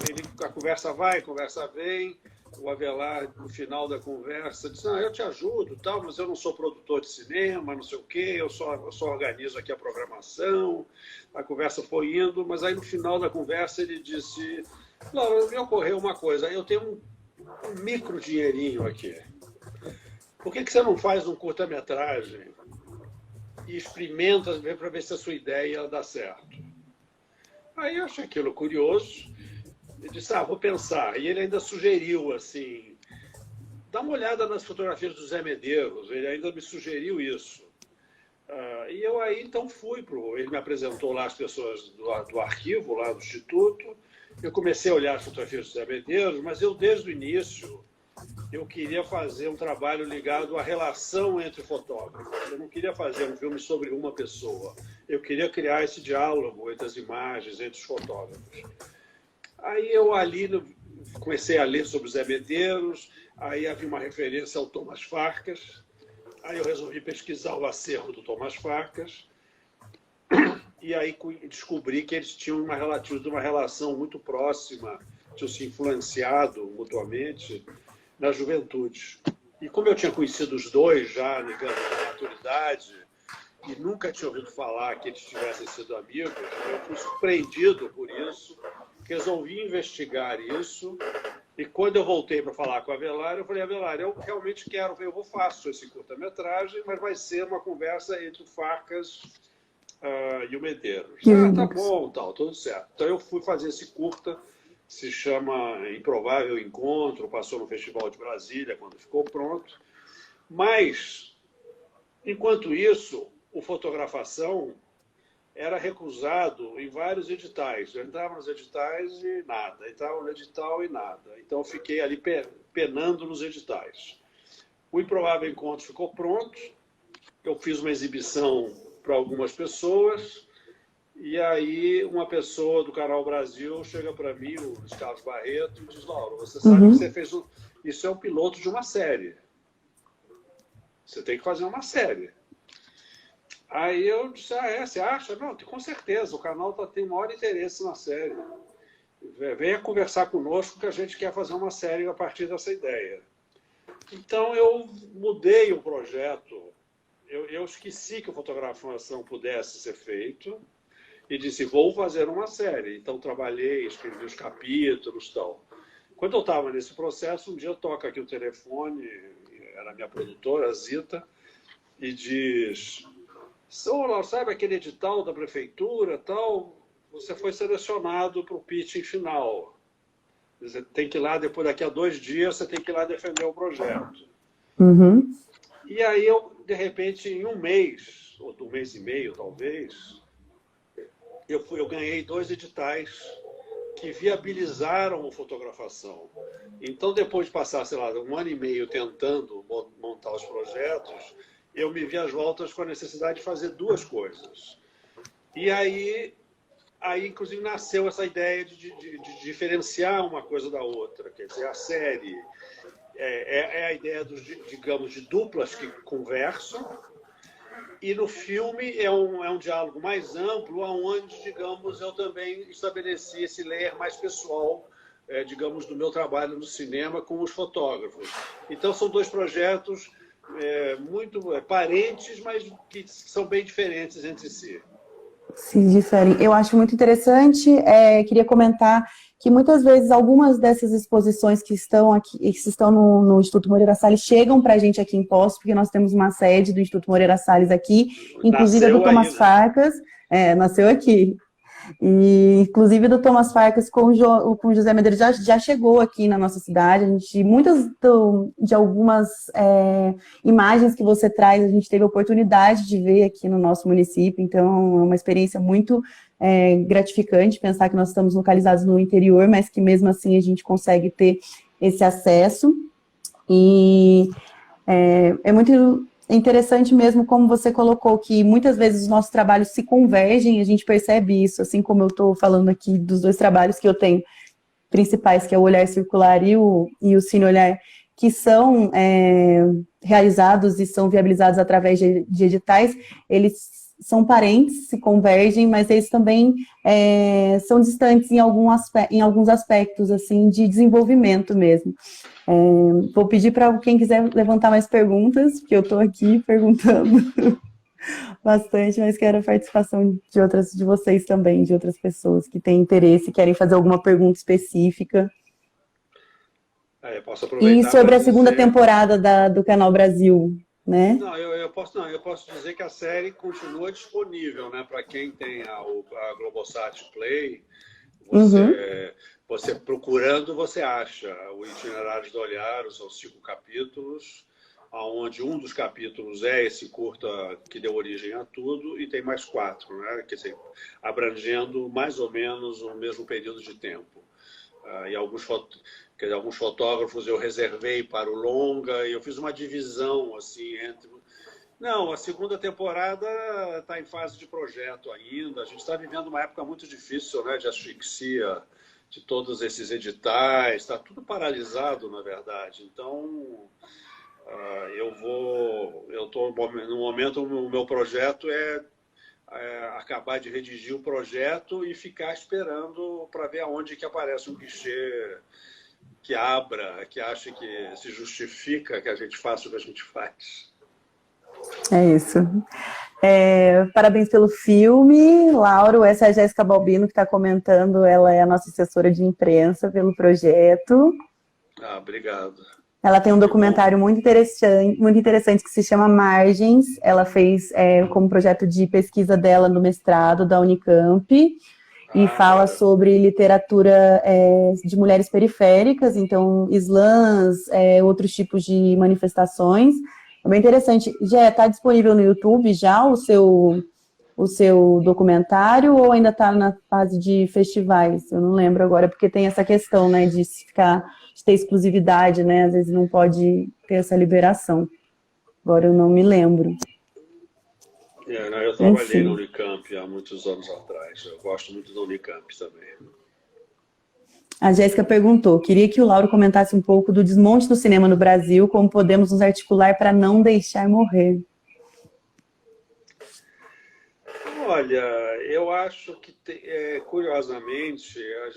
a conversa vai, a conversa vem. O Avelar, no final da conversa, disse: eu te ajudo, tal, mas eu não sou produtor de cinema, não sei o quê, eu só organizo aqui a programação. A conversa foi indo, mas aí no final da conversa ele disse: Laura, me ocorreu uma coisa, eu tenho um micro dinheirinho aqui. Por que você não faz um curta-metragem e experimenta para ver se a sua ideia dá certo? Aí eu achei aquilo curioso. Ele disse: vou pensar. E ele ainda sugeriu, assim, dá uma olhada nas fotografias do Zé Medeiros. Ele ainda me sugeriu isso. E eu aí, então, fui ele me apresentou lá as pessoas do arquivo, lá do Instituto. Eu comecei a olhar as fotografias do Zé Medeiros, mas eu, desde o início, eu queria fazer um trabalho ligado à relação entre fotógrafos. Eu não queria fazer um filme sobre uma pessoa. Eu queria criar esse diálogo entre as imagens, entre os fotógrafos. Aí eu ali comecei a ler sobre o Zé Medeiros, aí havia uma referência ao Thomas Farkas, aí eu resolvi pesquisar o acervo do Thomas Farkas, e aí descobri que eles tinham uma relação muito próxima, tinham se influenciado mutuamente na juventude. E como eu tinha conhecido os dois já, digamos, na maturidade, e nunca tinha ouvido falar que eles tivessem sido amigos, eu fui surpreendido por isso. Resolvi investigar isso, e quando eu voltei para falar com a Avelar, eu falei: Avelar, eu realmente eu faço esse curta-metragem, mas vai ser uma conversa entre o Farkas e o Medeiros. Tá bom, tudo certo. Então eu fui fazer esse curta, que se chama Improvável Encontro, passou no Festival de Brasília quando ficou pronto. Mas, enquanto isso, o Fotografação era recusado em vários editais. Eu entrava nos editais e nada, entrava no edital e nada. Então, eu fiquei ali penando nos editais. O Improvável Encontro ficou pronto, eu fiz uma exibição para algumas pessoas, e aí uma pessoa do Canal Brasil chega para mim, o Luiz Carlos Barreto, e diz: Laura, você sabe que você fez isso é o piloto de uma série. Você tem que fazer uma série. Aí eu disse: você acha? Não, com certeza, o canal tem o maior interesse na série. Venha conversar conosco que a gente quer fazer uma série a partir dessa ideia. Então eu mudei o projeto, eu esqueci que a fotografação pudesse ser feito e disse: vou fazer uma série. Então trabalhei, escrevi os capítulos e tal. Quando eu estava nesse processo, um dia toca aqui o telefone, era a minha produtora, a Zita, e diz: sabe aquele edital da prefeitura, tal, você foi selecionado para o pitching final. Você tem que ir lá, daqui a 2 dias, você tem que ir lá defender o projeto. E aí eu, de repente, em 1 mês, ou 1 mês e meio, talvez, eu ganhei 2 editais que viabilizaram a fotografação. Então, depois de passar, sei lá, 1 ano e meio tentando montar os projetos, eu me vi às voltas com a necessidade de fazer 2 coisas. E aí inclusive, nasceu essa ideia de diferenciar uma coisa da outra. Quer dizer, a série é a ideia, digamos, de duplas que conversam, e no filme é um diálogo mais amplo, onde, digamos, eu também estabeleci esse layer mais pessoal, digamos, do meu trabalho no cinema com os fotógrafos. Então, são 2 projetos muito parentes, mas que são bem diferentes entre si. se diferem. Eu acho muito interessante, queria comentar que muitas vezes algumas dessas exposições que estão aqui, que estão no Instituto Moreira Salles, chegam para a gente aqui em Poços, porque nós temos uma sede do Instituto Moreira Salles aqui, inclusive a do Nasceu aí, Thomas né? Farcas, nasceu aqui. E, inclusive, do Thomas Farkas com o José Medeiros já chegou aqui na nossa cidade. Muitas de algumas imagens que você traz, a gente teve a oportunidade de ver aqui no nosso município. Então, é uma experiência muito gratificante pensar que nós estamos localizados no interior, mas que mesmo assim a gente consegue ter esse acesso. E é muito interessante mesmo como você colocou que muitas vezes os nossos trabalhos se convergem, a gente percebe isso, assim como eu estou falando aqui dos dois trabalhos que eu tenho principais, que é o Olhar Circular e o Cine Olhar, que são realizados e são viabilizados através de editais, eles são parentes, se convergem, mas eles também são distantes em alguns aspectos assim, de desenvolvimento mesmo. Vou pedir para quem quiser levantar mais perguntas, porque eu estou aqui perguntando bastante, mas quero a participação de outras de vocês também, de outras pessoas que têm interesse, querem fazer alguma pergunta específica. Eu posso E aproveitar para sobre a segunda dizer. temporada do Canal Brasil, né? Não, eu posso dizer que a série continua disponível, né? Para quem tem a Globosat Play, Uhum. você procurando, você acha o Itinerários do Olhar, são 5 capítulos, onde um dos capítulos é esse curta que deu origem a tudo, e tem mais 4, né? Quer dizer, abrangendo mais ou menos o mesmo período de tempo. E alguns fotógrafos eu reservei para o longa, e eu fiz uma divisão assim entre. Não, a segunda temporada está em fase de projeto ainda. A gente está vivendo uma época muito difícil, né, de asfixia de todos esses editais, está tudo paralisado, na verdade. Então, eu estou no momento, o meu projeto é acabar de redigir o projeto e ficar esperando para ver aonde que aparece um guichê que abra, que ache que se justifica que a gente faça o que a gente faz. É isso. Parabéns pelo filme, Lauro. Essa é a Jéssica Balbino que está comentando. Ela é a nossa assessora de imprensa pelo projeto. Obrigado. Ela tem um Que bom. documentário muito interessante que se chama Margens. Ela fez como projeto de pesquisa dela no mestrado da Unicamp e fala sobre literatura de mulheres periféricas, então islãs, outros tipos de manifestações. É bem interessante. Já está disponível no YouTube já o seu documentário ou ainda está na fase de festivais? Eu não lembro agora, porque tem essa questão, né, de ter exclusividade, né? Às vezes não pode ter essa liberação. Agora eu não me lembro. Eu trabalhei na Enfim. Unicamp há muitos anos atrás. Eu gosto muito da Unicamp também. A Jéssica perguntou, queria que o Lauro comentasse um pouco do desmonte do cinema no Brasil, como podemos nos articular para não deixar morrer. Olha, eu acho que, curiosamente, a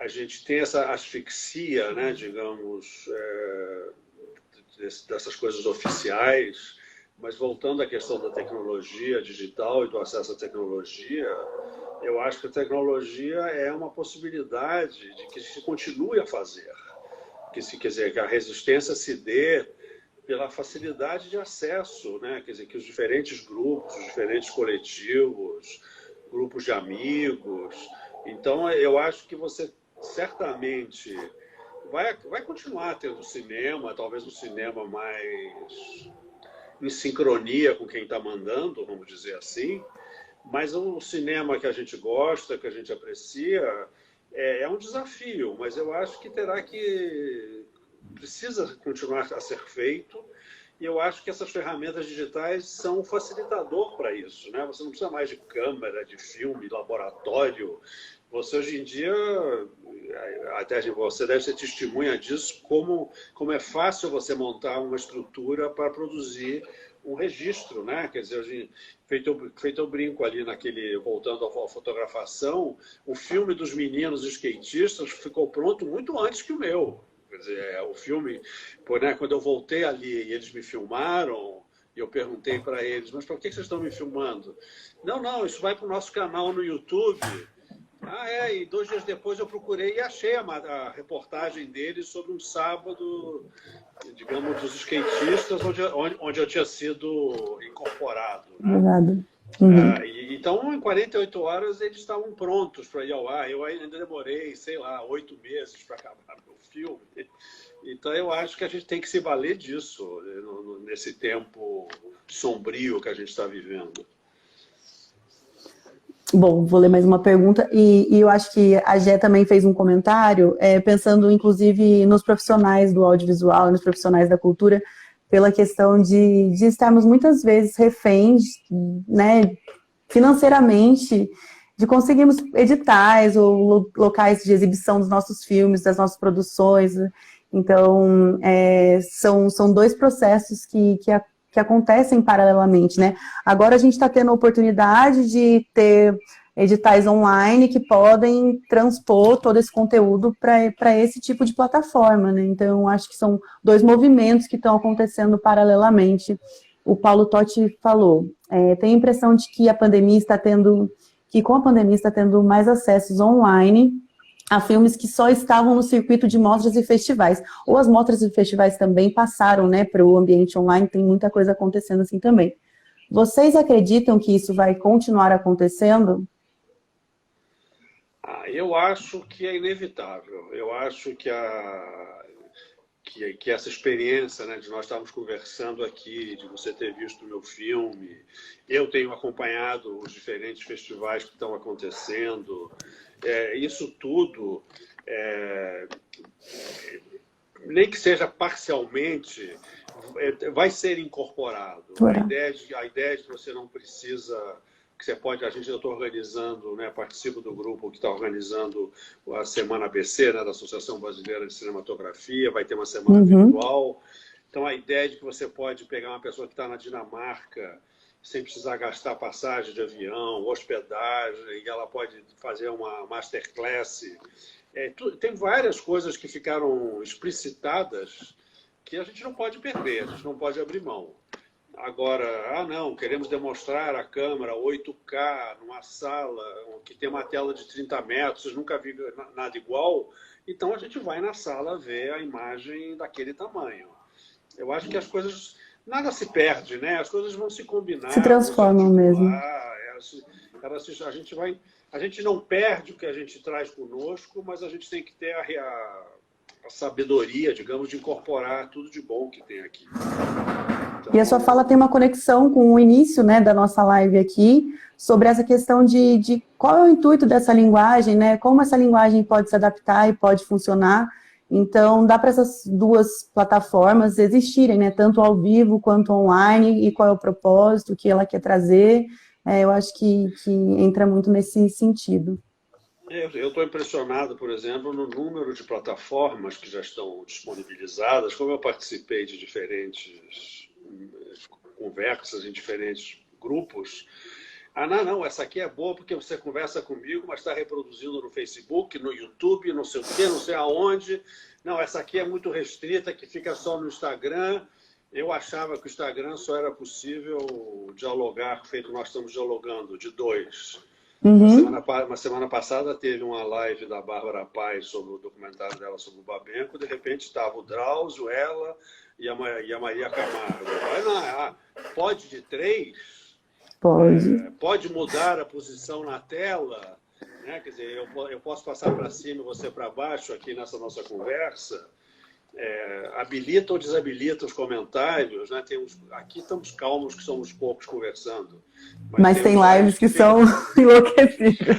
gente tem essa asfixia, né, digamos, dessas coisas oficiais, mas voltando à questão da tecnologia digital e do acesso à tecnologia, eu acho que a tecnologia é uma possibilidade de que se continue a fazer, quer dizer, que a resistência se dê pela facilidade de acesso, né? Quer dizer, que os diferentes grupos, os diferentes coletivos, grupos de amigos. Então, eu acho que você certamente vai continuar tendo cinema, talvez um cinema mais em sincronia com quem está mandando, vamos dizer assim, mas o cinema que a gente gosta, que a gente aprecia, é um desafio, mas eu acho que precisa continuar a ser feito, e eu acho que essas ferramentas digitais são um facilitador para isso, né? Você não precisa mais de câmera, de filme, laboratório. Você hoje em dia, até você deve ser testemunha disso, como é fácil você montar uma estrutura para produzir um registro, né? Quer dizer, feito eu brinco ali voltando à fotografação, o filme dos meninos skatistas ficou pronto muito antes que o meu. Quer dizer, o filme, né, quando eu voltei ali e eles me filmaram, E eu perguntei para eles, mas por que vocês estão me filmando? Não, não, isso vai para o nosso canal no YouTube. E 2 dias depois eu procurei e achei a reportagem deles sobre um sábado, digamos, dos skatistas, onde eu tinha sido incorporado. Né? Verdade. Uhum. Então, em 48 horas, eles estavam prontos para ir ao ar. Eu ainda demorei, sei lá, 8 meses para acabar meu filme. Então, eu acho que a gente tem que se valer disso, nesse tempo sombrio que a gente está vivendo. Bom, vou ler mais uma pergunta, e eu acho que a Gé também fez um comentário, pensando inclusive nos profissionais do audiovisual, nos profissionais da cultura, pela questão de estarmos muitas vezes reféns, né, financeiramente, de conseguirmos editais ou locais de exibição dos nossos filmes, das nossas produções. Então, são 2 processos que acontecem paralelamente, né? Agora a gente está tendo a oportunidade de ter editais online que podem transpor todo esse conteúdo para esse tipo de plataforma, né? Então, acho que são 2 movimentos que estão acontecendo paralelamente. O Paulo Totti falou, tem a impressão de que com a pandemia está tendo mais acessos online a filmes que só estavam no circuito de mostras e festivais. Ou as mostras e festivais também passaram, né, para o ambiente online, tem muita coisa acontecendo assim também. Vocês acreditam que isso vai continuar acontecendo? Eu acho que é inevitável. Eu acho que essa experiência, né, de nós estarmos conversando aqui, de você ter visto o meu filme, eu tenho acompanhado os diferentes festivais que estão acontecendo, isso tudo, nem que seja parcialmente, vai ser incorporado. A ideia de que você não precisa, que você pode, a gente já está organizando, né, participo do grupo que está organizando a Semana ABC, né, da Associação Brasileira de Cinematografia, vai ter uma semana virtual. Então, a ideia de que você pode pegar uma pessoa que está na Dinamarca sem precisar gastar passagem de avião, hospedagem, e ela pode fazer uma masterclass. Tem várias coisas que ficaram explicitadas que a gente não pode perder, a gente não pode abrir mão. Agora, não, queremos demonstrar a câmera 8K numa sala que tem uma tela de 30 metros, vocês nunca viram nada igual, então a gente vai na sala ver a imagem daquele tamanho. Eu acho que as coisas... Nada se perde, né? As coisas vão se combinar. Se transformam mesmo. A gente não perde o que a gente traz conosco, mas a gente tem que ter a sabedoria, digamos, de incorporar tudo de bom que tem aqui. Então... E a sua fala tem uma conexão com o início, né, da nossa live aqui, sobre essa questão de qual é o intuito dessa linguagem, né? Como essa linguagem pode se adaptar e pode funcionar. Então, dá para essas 2 plataformas existirem, né? Tanto ao vivo quanto online, e qual é o propósito, o que ela quer trazer. Eu acho que entra muito nesse sentido. Eu estou impressionado, por exemplo, no número de plataformas que já estão disponibilizadas. Como eu participei de diferentes conversas em diferentes grupos, não, essa aqui é boa porque você conversa comigo, mas está reproduzindo no Facebook, no YouTube, não sei o quê, não sei aonde. Não, essa aqui é muito restrita, que fica só no Instagram. Eu achava que o Instagram só era possível dialogar, feito nós estamos dialogando, de 2. Uma semana passada teve uma live da Bárbara Paz sobre o documentário dela sobre o Babenco. De repente estava o Drauzio, ela e a Maria Camargo. Pode de 3? Pode mudar a posição na tela, né? Quer dizer, eu posso passar para cima e você para baixo aqui nessa nossa conversa. Habilita ou desabilita os comentários, né? Aqui estamos calmos, que somos poucos conversando. Mas tem lives que são enlouquecidas.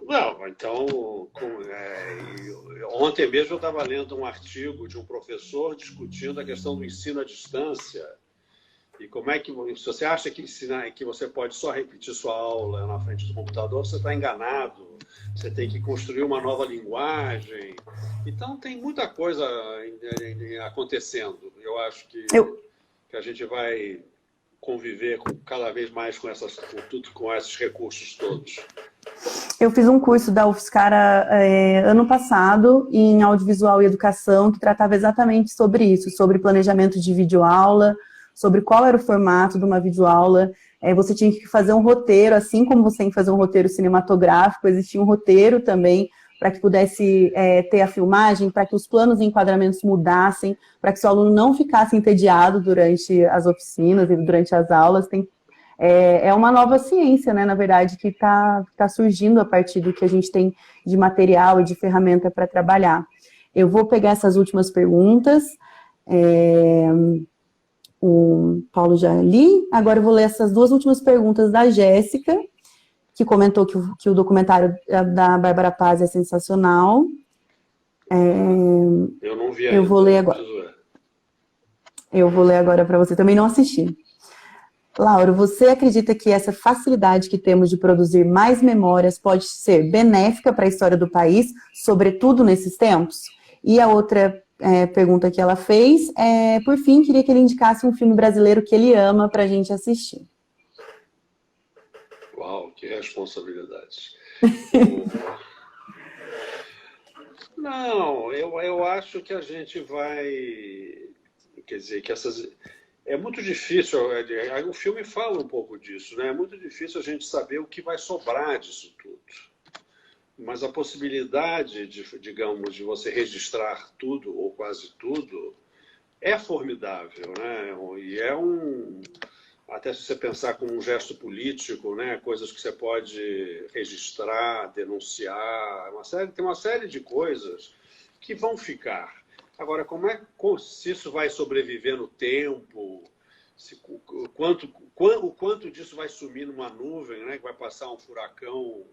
Não, então, ontem mesmo eu estava lendo um artigo de um professor discutindo a questão do ensino à distância. E como é que, se você acha que você pode só repetir sua aula na frente do computador, você está enganado. Você tem que construir uma nova linguagem. Então, tem muita coisa acontecendo. Eu acho que a gente vai conviver cada vez mais com esses recursos todos. Eu fiz um curso da UFSCar ano passado em audiovisual e educação que tratava exatamente sobre isso, sobre planejamento de videoaula, sobre qual era o formato de uma videoaula. Você tinha que fazer um roteiro, assim como você tem que fazer um roteiro cinematográfico, existia um roteiro também para que pudesse ter a filmagem, para que os planos e enquadramentos mudassem, para que o seu aluno não ficasse entediado durante as oficinas e durante as aulas. É uma nova ciência, né, na verdade, que está surgindo a partir do que a gente tem de material e de ferramenta para trabalhar. Eu vou pegar essas últimas perguntas. O Paulo já li. Agora eu vou ler essas duas últimas perguntas da Jéssica, que comentou que o documentário da Bárbara Paz é sensacional. Eu não vi ainda. Eu vou ler agora. Eu vou ler agora para você. Também não assisti. Laura, você acredita que essa facilidade que temos de produzir mais memórias pode ser benéfica para a história do país, sobretudo nesses tempos? E a outra pergunta que ela fez por fim, queria que ele indicasse um filme brasileiro que ele ama para a gente assistir. Uau, que responsabilidade. Não, eu acho que a gente vai... Quer dizer, que essas... É muito difícil, o filme fala um pouco disso, né? É muito difícil a gente saber o que vai sobrar disso tudo. Mas a possibilidade, digamos, de você registrar tudo, ou quase tudo, é formidável, né? E até se você pensar como um gesto político, né? Coisas que você pode registrar, denunciar, tem uma série de coisas que vão ficar. Agora, se isso vai sobreviver no tempo, o quanto disso vai sumir numa nuvem, né? Que vai passar um furacão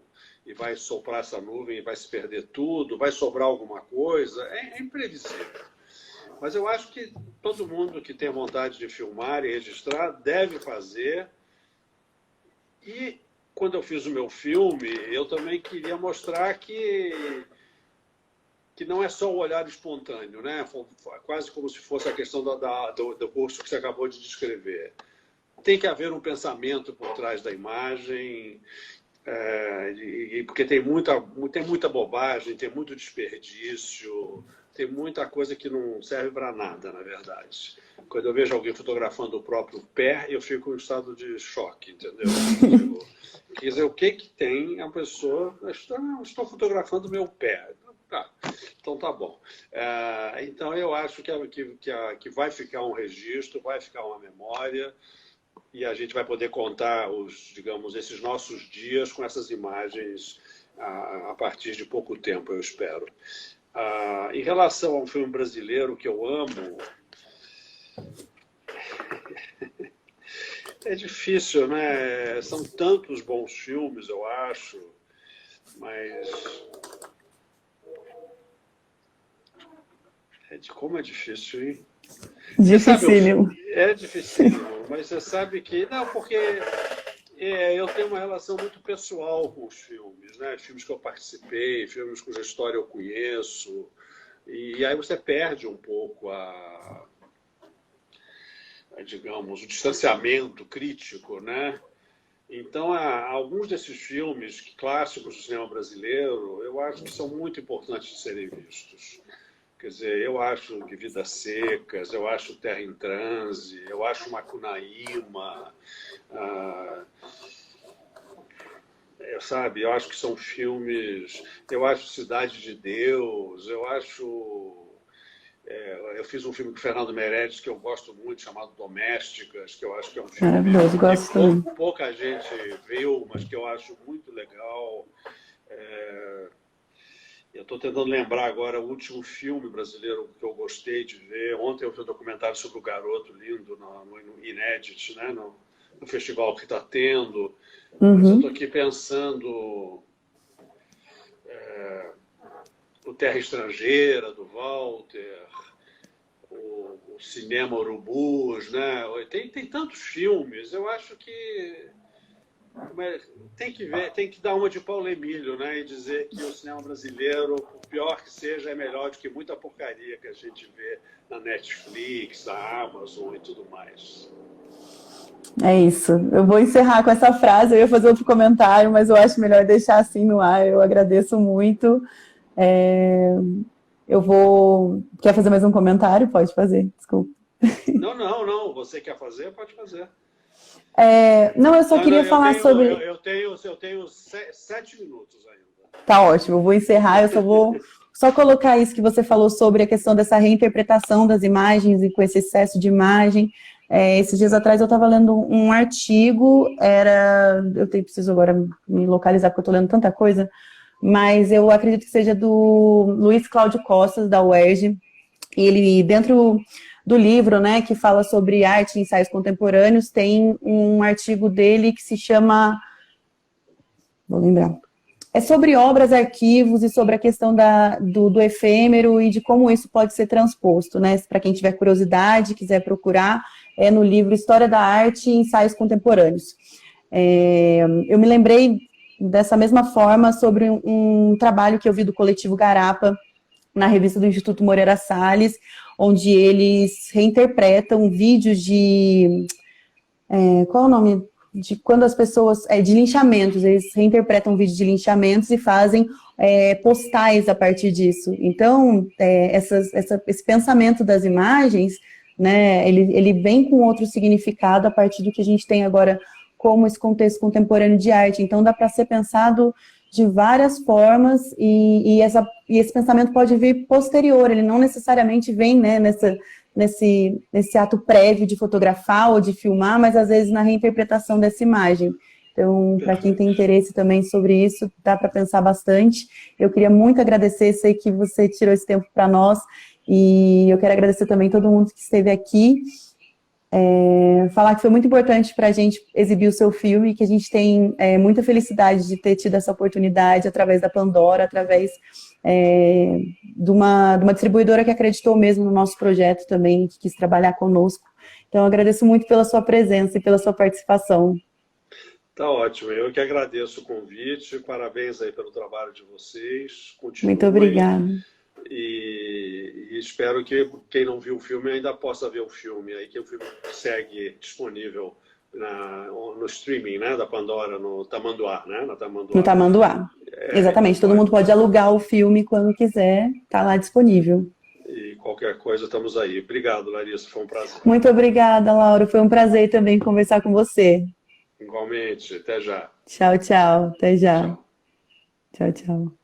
e vai soprar essa nuvem e vai se perder tudo, vai sobrar alguma coisa, é imprevisível. Mas eu acho que todo mundo que tem vontade de filmar e registrar deve fazer. E quando eu fiz o meu filme, eu também queria mostrar que não é só o olhar espontâneo, né? Quase como se fosse a questão do curso que você acabou de descrever. Tem que haver um pensamento por trás da imagem, porque tem muita bobagem, tem muito desperdício, tem muita coisa que não serve para nada, na verdade. Quando eu vejo alguém fotografando o próprio pé, eu fico em estado de choque, entendeu? Quer dizer, o que tem a pessoa... Estou fotografando meu pé. Então tá bom. Então eu acho que vai ficar um registro, vai ficar uma memória, e a gente vai poder contar digamos, esses nossos dias com essas imagens a partir de pouco tempo, eu espero. Em relação a um filme brasileiro que eu amo, é difícil, né? São tantos bons filmes, eu acho, mas... Como é difícil, hein? Dificílimo. É dificílimo, mas você sabe que... Não, porque eu tenho uma relação muito pessoal com os filmes, né? Filmes que eu participei, filmes cuja história eu conheço. E aí você perde um pouco digamos, o distanciamento crítico, né? Então, alguns desses filmes clássicos do cinema brasileiro, eu acho que são muito importantes de serem vistos. Quer dizer, eu acho que Vidas Secas, eu acho Terra em Transe, eu acho Macunaíma, sabe? Eu acho que são filmes... Eu acho Cidade de Deus, eu acho... eu fiz um filme com o Fernando Meirelles que eu gosto muito, chamado Domésticas, que eu acho que é um filme maravilhoso, gosto também. Pouca gente viu, mas que eu acho muito legal. Eu estou tentando lembrar agora o último filme brasileiro que eu gostei de ver. Ontem eu vi um documentário sobre o Garoto Lindo no Inédit, né? No festival que está tendo. Mas eu estou aqui pensando... o Terra Estrangeira, do Walter, o Cinema Urubus, né? Tem tantos filmes. Eu acho que tem que dar uma de Paulo Emílio, né? E dizer que o cinema brasileiro, por pior que seja, é melhor do que muita porcaria que a gente vê na Netflix, na Amazon e tudo mais. É isso. Eu vou encerrar com essa frase. Eu ia fazer outro comentário, mas eu acho melhor deixar assim no ar. Eu agradeço muito. Eu vou... Quer fazer mais um comentário? Pode fazer, desculpa. Não, não, não. Você quer fazer? Pode fazer. Não, eu só Não, não, queria falar sobre. eu tenho 7 minutos ainda. Tá ótimo, eu vou encerrar, eu só vou só colocar isso que você falou sobre a questão dessa reinterpretação das imagens e com esse excesso de imagem. Esses dias atrás eu estava lendo um artigo, preciso agora me localizar porque eu estou lendo tanta coisa, mas eu acredito que seja do Luiz Cláudio Costas, da UERJ, e ele, dentro do livro, né, que fala sobre arte e ensaios contemporâneos, tem um artigo dele que se chama, vou lembrar, é sobre obras, arquivos e sobre a questão do efêmero e de como isso pode ser transposto, né? Para quem tiver curiosidade, quiser procurar, é no livro História da Arte e Ensaios Contemporâneos. Eu me lembrei dessa mesma forma sobre um trabalho que eu vi do Coletivo Garapa, na revista do Instituto Moreira Salles, onde eles reinterpretam vídeos de... qual é o nome? De quando as pessoas... de linchamentos, eles reinterpretam vídeos de linchamentos e fazem postais a partir disso. Então, esse pensamento das imagens, né, ele vem com outro significado a partir do que a gente tem agora como esse contexto contemporâneo de arte. Então, dá para ser pensado de várias formas e esse pensamento pode vir posterior, ele não necessariamente vem, né, nesse ato prévio de fotografar ou de filmar, mas às vezes na reinterpretação dessa imagem. Então, para quem tem interesse também sobre isso, dá para pensar bastante. Eu queria muito agradecer, sei que você tirou esse tempo para nós, e eu quero agradecer também todo mundo que esteve aqui. Falar que foi muito importante para a gente exibir o seu filme, que a gente tem muita felicidade de ter tido essa oportunidade através da Pandora, através de uma distribuidora que acreditou mesmo no nosso projeto também, que quis trabalhar conosco. Então, eu agradeço muito pela sua presença e pela sua participação. Tá ótimo, eu que agradeço o convite, parabéns aí pelo trabalho de vocês. Continuem. Muito obrigada. E espero que quem não viu o filme ainda possa ver o filme, aí que o filme segue disponível no streaming, né, da Pandora, no Tamanduá, né? No Tamanduá. Exatamente, todo mundo pode alugar o filme quando quiser, tá lá disponível. E qualquer coisa, estamos aí. Obrigado, Larissa, foi um prazer. Muito obrigada, Laura, foi um prazer também conversar com você. Igualmente, até já. Tchau, tchau, até já. Tchau, tchau.